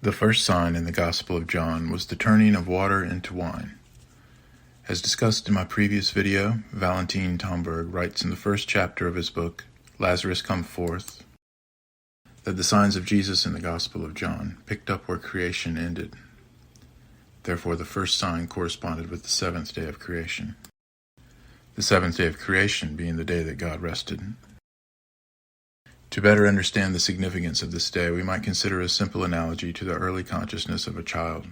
The first sign in the Gospel of John was the turning of water into wine. As discussed in my previous video, Valentin Tomberg writes in the first chapter of his book, Lazarus Come Forth, that the signs of Jesus in the Gospel of John picked up where creation ended. Therefore, the first sign corresponded with the seventh day of creation. The seventh day of creation being the day that God rested. To better understand the significance of this day, we might consider a simple analogy to the early consciousness of a child.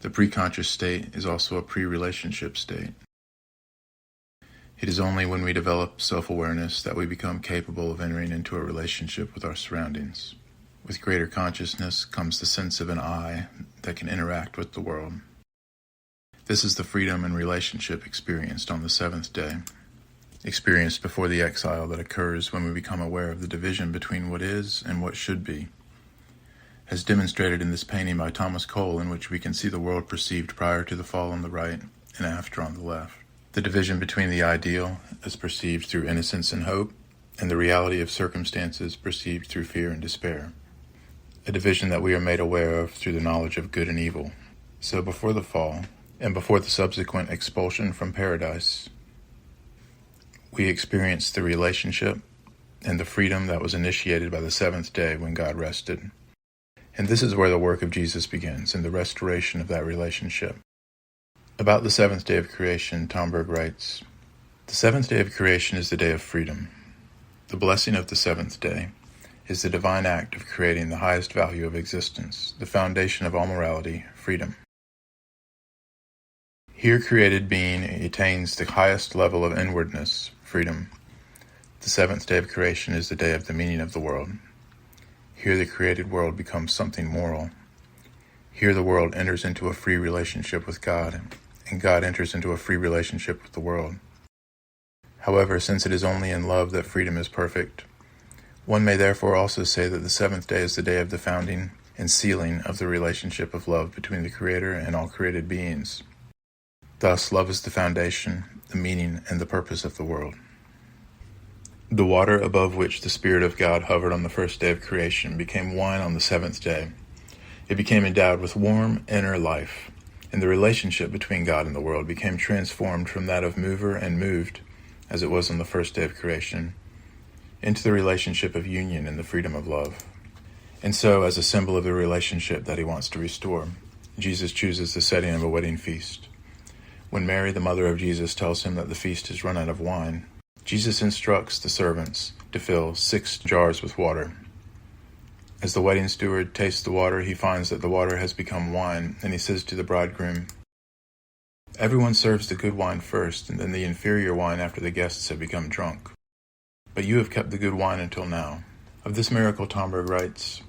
The preconscious state is also a pre-relationship state. It is only when we develop self-awareness that we become capable of entering into a relationship with our surroundings. With greater consciousness comes the sense of an I that can interact with the world. This is the freedom and relationship experienced on the seventh day, experienced before the exile that occurs when we become aware of the division between what is and what should be, as demonstrated in this painting by Thomas Cole, in which we can see the world perceived prior to the fall on the right and after on the left. The division between the ideal, as perceived through innocence and hope, and the reality of circumstances perceived through fear and despair. A division that we are made aware of through the knowledge of good and evil. So before the fall, and before the subsequent expulsion from paradise, we experience the relationship and the freedom that was initiated by the seventh day when God rested. And this is where the work of Jesus begins, in the restoration of that relationship. About the seventh day of creation, Tomberg writes, "The seventh day of creation is the day of freedom. The blessing of the seventh day is the divine act of creating the highest value of existence, the foundation of all morality, freedom. Here created being attains the highest level of inwardness, freedom. The seventh day of creation is the day of the meaning of the world. Here the created world becomes something moral. Here the world enters into a free relationship with God, and God enters into a free relationship with the world. However, since it is only in love that freedom is perfect, one may therefore also say that the seventh day is the day of the founding and sealing of the relationship of love between the Creator and all created beings. Thus, love is the foundation, the meaning, and the purpose of the world. The water above which the Spirit of God hovered on the first day of creation became wine on the seventh day. It became endowed with warm, inner life, and the relationship between God and the world became transformed from that of mover and moved, as it was on the first day of creation, into the relationship of union and the freedom of love. And so, as a symbol of the relationship that he wants to restore, Jesus chooses the setting of a wedding feast. When Mary, the mother of Jesus, tells him that the feast has run out of wine, Jesus instructs the servants to fill 6 jars with water. As the wedding steward tastes the water, he finds that the water has become wine, and he says to the bridegroom, "Everyone serves the good wine first, and then the inferior wine after the guests have become drunk. But you have kept the good wine until now." Of this miracle, Tomberg writes,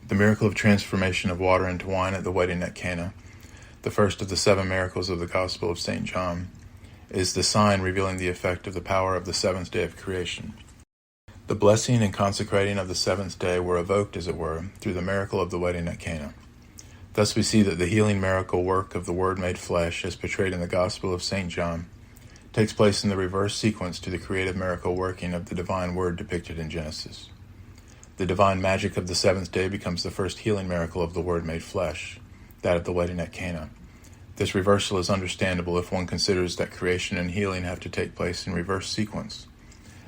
"The miracle of transformation of water into wine at the wedding at Cana, the first of the 7 miracles of the Gospel of St. John, is the sign revealing the effect of the power of the seventh day of creation. The blessing and consecrating of the seventh day were evoked, as it were, through the miracle of the wedding at Cana. Thus we see that the healing miracle work of the Word made flesh, as portrayed in the Gospel of St. John, takes place in the reverse sequence to the creative miracle working of the divine Word depicted in Genesis. The divine magic of the seventh day becomes the first healing miracle of the Word made flesh, that of the wedding at Cana. This reversal is understandable if one considers that creation and healing have to take place in reverse sequence.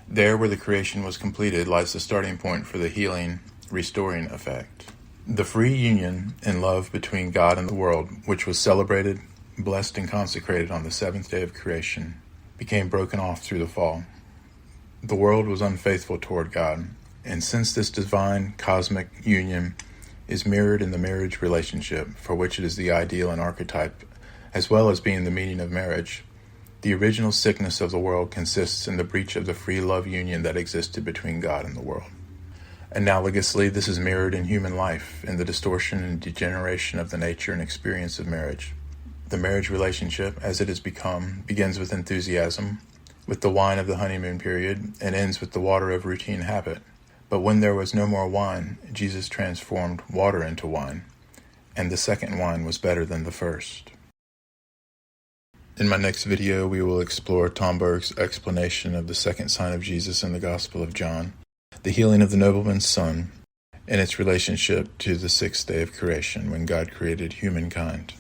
There, where the creation was completed, lies the starting point for the healing, restoring effect. The free union and love between God and the world, which was celebrated, blessed, and consecrated on the seventh day of creation, became broken off through the fall. The world was unfaithful toward God, and since this divine, cosmic union is mirrored in the marriage relationship, for which it is the ideal and archetype, as well as being the meaning of marriage, the original sickness of the world consists in the breach of the free love union that existed between God and the world. Analogously, this is mirrored in human life, in the distortion and degeneration of the nature and experience of marriage. The marriage relationship, as it has become, begins with enthusiasm, with the wine of the honeymoon period, and ends with the water of routine habit. But when there was no more wine, Jesus transformed water into wine, and the second wine was better than the first. In my next video, we will explore Tomberg's explanation of the second sign of Jesus in the Gospel of John, the healing of the nobleman's son, in its relationship to the sixth day of creation when God created humankind.